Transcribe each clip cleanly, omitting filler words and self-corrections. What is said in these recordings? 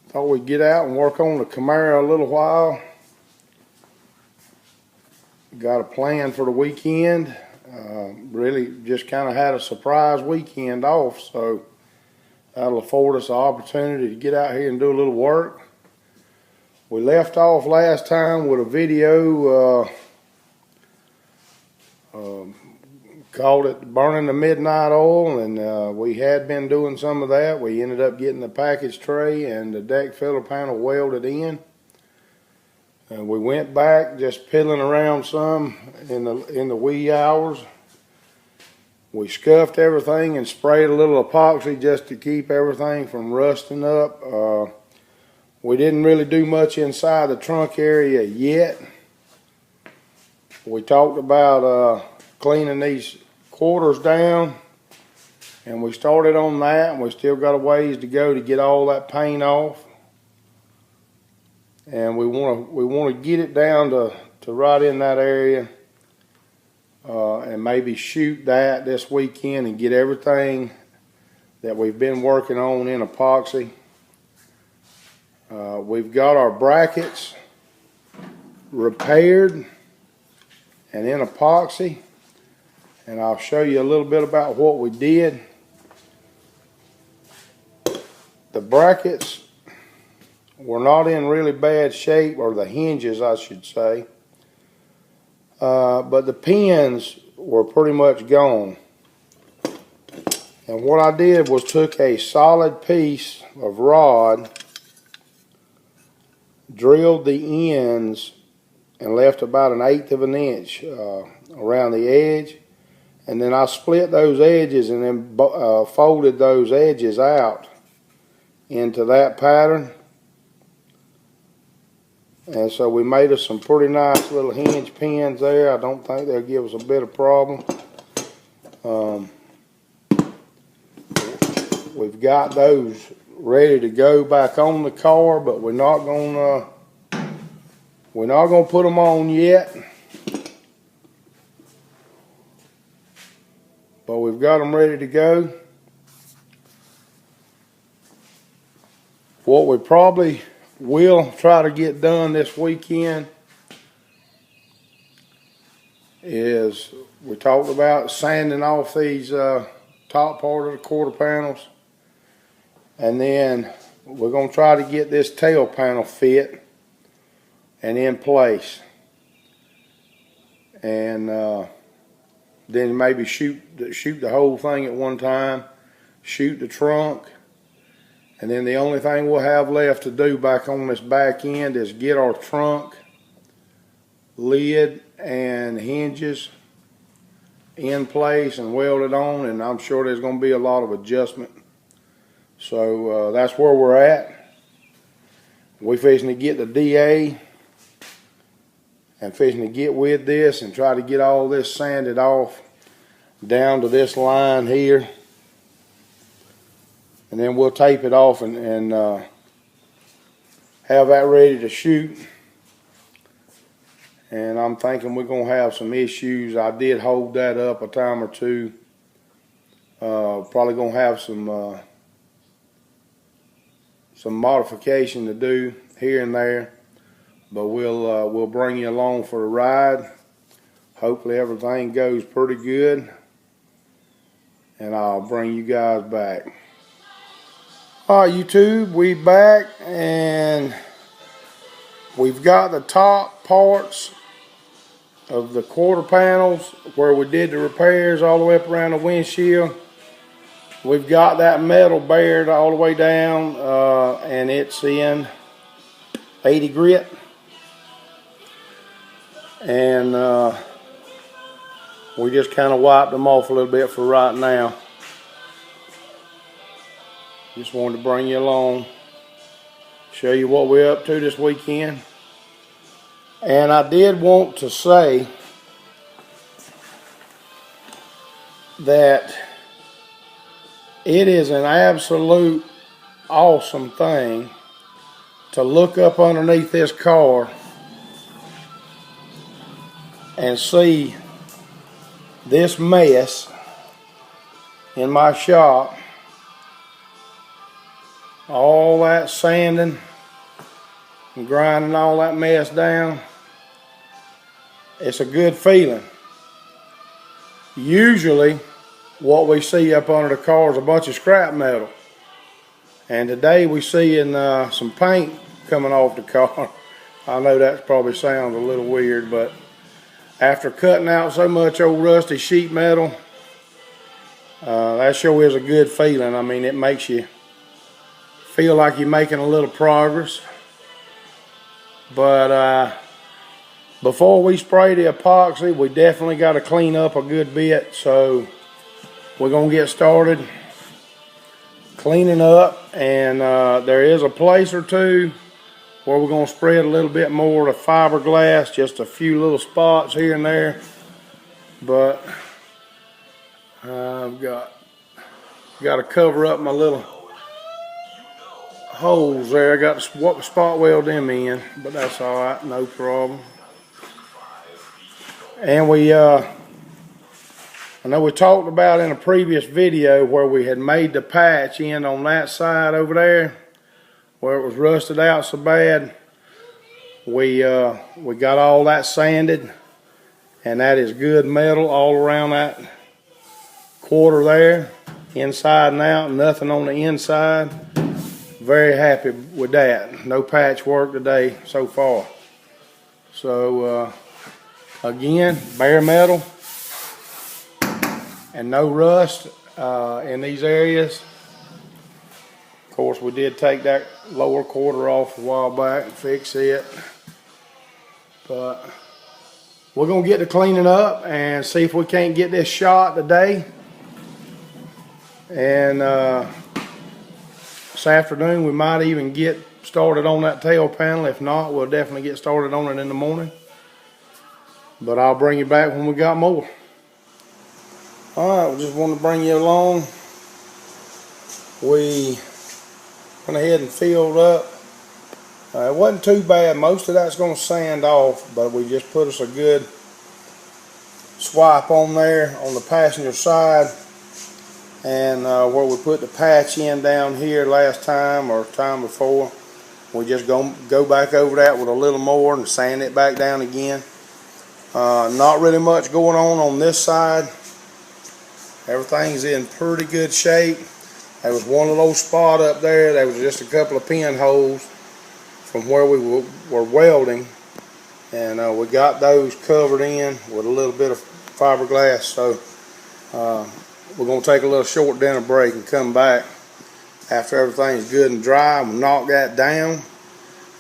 Thought we'd get out and work on the Camaro a little while. Got a plan for the weekend. Really just kind of had a surprise weekend off, so that'll afford us an opportunity to get out here and do a little work. We left off last time with a video called it Burning the Midnight Oil, and we had been doing some of that. We ended up getting the package tray and the deck filler panel welded in. And we went back just piddling around some in the wee hours. We scuffed everything and sprayed a little epoxy just to keep everything from rusting up. We didn't really do much inside the trunk area yet. We talked about cleaning these quarters down, and we started on that, and we still got a ways to go to get all that paint off. And we want to get it down to right in that area, and maybe shoot that this weekend and get everything that we've been working on in epoxy. We've got our brackets repaired and in epoxy, and I'll show you a little bit about what we did. The brackets were not in really bad shape, or the hinges I should say, but the pins were pretty much gone. And what I did was took a solid piece of rod, drilled the ends, and left about 1/8 of an inch around the edge, and then I split those edges and then folded those edges out into that pattern. And so we made us some pretty nice little hinge pins there. I don't think they'll give us a bit of problem. We've got those ready to go back on the car, but we're not gonna put them on yet. But we've got them ready to go. What we probably will try to get done this weekend is, we talked about sanding off these top part of the quarter panels, and then we're going to try to get this tail panel fit and in place, and then maybe shoot the whole thing at one time, shoot the trunk. And then the only thing we'll have left to do back on this back end is get our trunk lid and hinges in place and welded on, and I'm sure there's going to be a lot of adjustment. So that's where we're at. We're fixing to get the DA and fixing to get with this and try to get all this sanded off down to this line here. And then we'll tape it off and have that ready to shoot. And I'm thinking we're going to have some issues. I did hold that up a time or two. Probably going to have some modification to do here and there. But we'll bring you along for the ride. Hopefully everything goes pretty good, and I'll bring you guys back. Alright, YouTube, we back, and we've got the top parts of the quarter panels where we did the repairs all the way up around the windshield. We've got that metal bared all the way down, and it's in 80 grit. And we just kind of wiped them off a little bit for right now. Just wanted to bring you along, show you what we're up to this weekend. And I did want to say that it is an absolute awesome thing to look up underneath this car and see this mess in my shop all that sanding and grinding all that mess down, it's a good feeling. Usually what we see up under the car is a bunch of scrap metal, and today we seeing some paint coming off the car. I know that probably sounds a little weird, but after cutting out so much old rusty sheet metal, that sure is a good feeling. I mean, it makes you feel like you're making a little progress. But before we spray the epoxy, we definitely got to clean up a good bit. So we're going to get started cleaning up, and there is a place or two where we're going to spread a little bit more of the fiberglass, just a few little spots here and there. But I've got to cover up my little holes there. I got to spot weld them in, but that's all right, no problem. And I know we talked about in a previous video where we had made the patch in on that side over there where it was rusted out so bad. We got all that sanded, and that is good metal all around that quarter there, inside and out, nothing on the inside. Very happy with that. No patchwork today so far. So again, bare metal and no rust in these areas. Of course, we did take that lower quarter off a while back and fix it. But we're going to get to cleaning up and see if we can't get this shot today. And this afternoon we might even get started on that tail panel. If not, we'll definitely get started on it in the morning. But I'll bring you back when we got more. Alright, we just wanted to bring you along. We went ahead and filled up. It wasn't too bad. Most of that's going to sand off, but we just put us a good swipe on there on the passenger side. And where we put the patch in down here last time or time before, we just go back over that with a little more and sand it back down again. Not really much going on this side. Everything's in pretty good shape. There was one little spot up there. There was just a couple of pinholes from where we were welding, and we got those covered in with a little bit of fiberglass. So we're going to take a little short dinner break and come back after everything's good and dry. We'll knock that down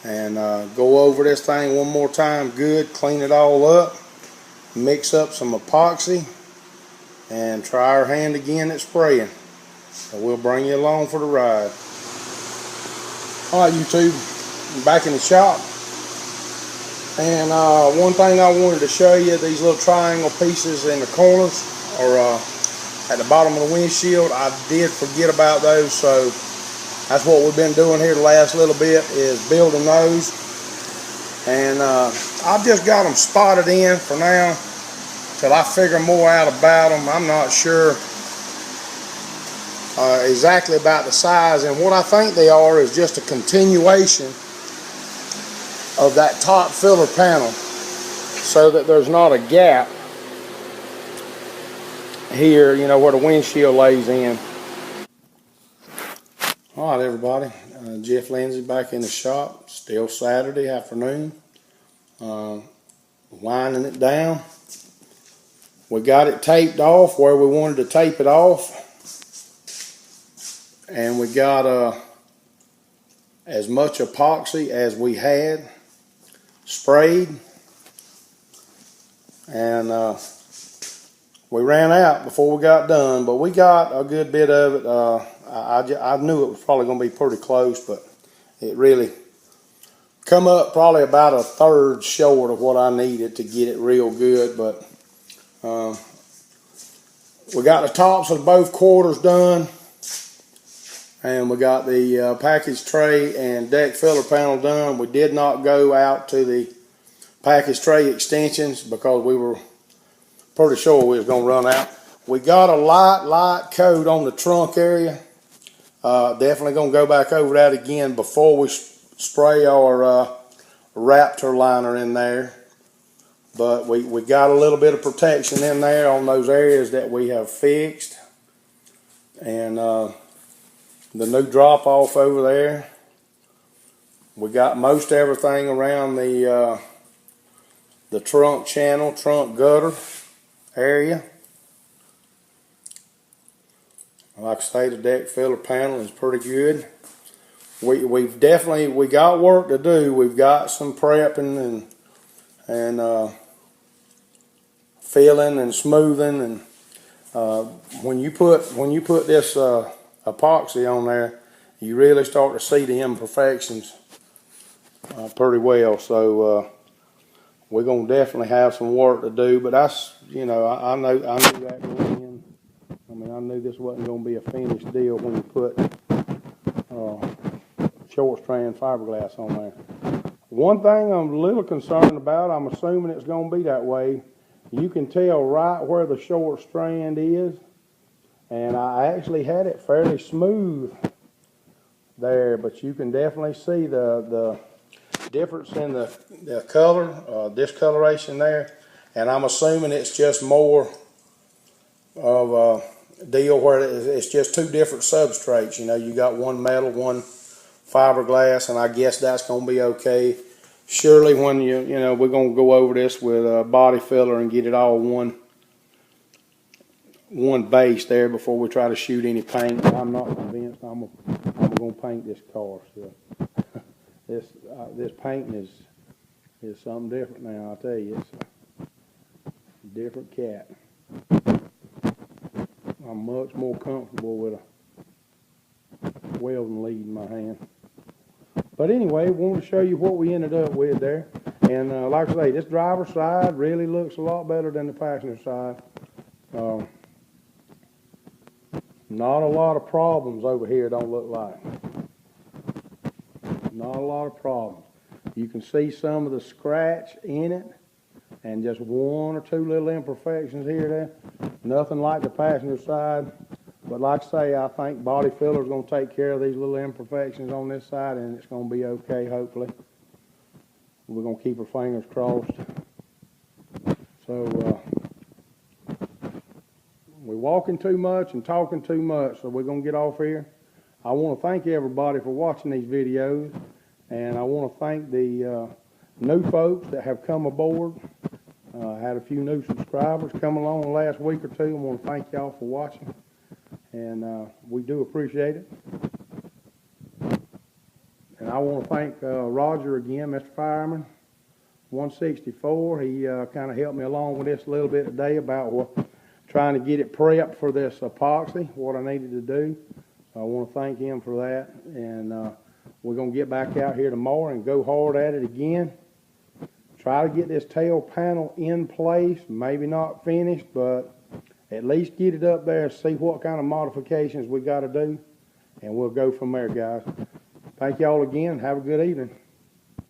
and go over this thing one more time good, clean it all up, mix up some epoxy, and try our hand again at spraying. So we'll bring you along for the ride. Alright, YouTube, I'm back in the shop, and one thing I wanted to show you, these little triangle pieces in the corners or at the bottom of the windshield. I did forget about those, so that's what we've been doing here the last little bit, is building those. And I've just got them spotted in for now till I figure more out about them. I'm not sure exactly about the size, and what I think they are is just a continuation of that top filler panel, so that there's not a gap here, you know, where the windshield lays in. Alright everybody, Jeff Lindsay back in the shop, still Saturday afternoon, winding it down. We got it taped off where we wanted to tape it off, and we got as much epoxy as we had sprayed, and we ran out before we got done, but we got a good bit of it. I knew it was probably going to be pretty close, but it really come up probably about a third short of what I needed to get it real good. But we got the tops of both quarters done, and we got the package tray and deck filler panel done. We did not go out to the package tray extensions because we were pretty sure we was going to run out. We got a light coat on the trunk area Definitely gonna go back over that again before we spray our Raptor liner in there. But we got a little bit of protection in there on those areas that we have fixed. And the new drop off over there. We got most everything around the trunk channel, trunk gutter area. Like I say, the deck filler panel is pretty good. We've definitely got work to do. We've got some prepping and filling and smoothing, and when you put this epoxy on there, you really start to see the imperfections pretty well. So we're gonna definitely have some work to do. But that's, you know, I knew that going in. I mean, I knew this wasn't gonna be a finished deal when you put short strand fiberglass on there. One thing I'm a little concerned about, I'm assuming it's gonna be that way. You can tell right where the short strand is, and I actually had it fairly smooth there, but you can definitely see the difference in the color, discoloration there, and I'm assuming it's just more of a deal where it's just two different substrates. You know, you got one metal, one fiberglass, and I guess that's going to be okay. Surely when you know, we're going to go over this with a body filler and get it all one base there before we try to shoot any paint. I'm not convinced I'm going to paint this car still. This painting is something different now. I tell you, it's a different cat. I'm much more comfortable with a welding lead in my hand. But anyway, I wanted to show you what we ended up with there. And like I say, this driver's side really looks a lot better than the passenger side. Not a lot of problems over here, don't look like. Not a lot of problems. You can see some of the scratch in it, and just one or two little imperfections here and there. Nothing like the passenger side. But like I say, I think body filler is going to take care of these little imperfections on this side, and it's going to be okay, hopefully. We're going to keep our fingers crossed. So, we're walking too much and talking too much, so we're going to get off here. I want to thank everybody for watching these videos, and I want to thank the new folks that have come aboard. Had a few new subscribers come along the last week or two. I want to thank y'all for watching, and we do appreciate it. And I want to thank Roger again, Mr. Fireman 164. He kind of helped me along with this a little bit today about trying to get it prepped for this epoxy, what I needed to do. I want to thank him for that, and we're going to get back out here tomorrow and go hard at it again. Try to get this tail panel in place, maybe not finished, but at least get it up there and see what kind of modifications we got to do, and we'll go from there, guys. Thank y'all again. Have a good evening.